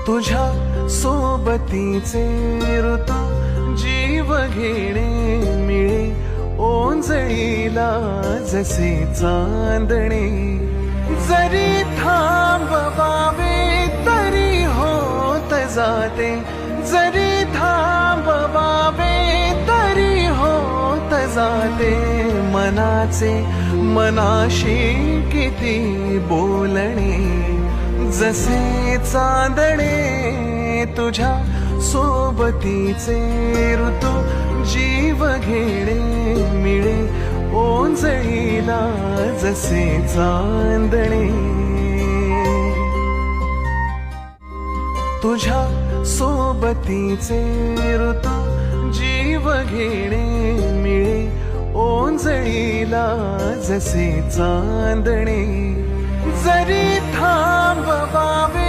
तुझ्या सोबतीचे ऋतू जीव घेणे मिळे ओंजळीला जसे चांदणे. जरी थांबवावे तरी होत जाते, जरी थांबवावे तरी होत जाते. मनाचे मनाशी किती बोलणे, जसे चांदणे तुझ्या सोबतीचे ऋतू जीव घेणे मिळे ओंजळीला जसे चांदणे. तुझ्या सोबतीचे ऋतू जीव घेणे मिळे ओंजळीला जसे चांदणे. जरी थांबवावे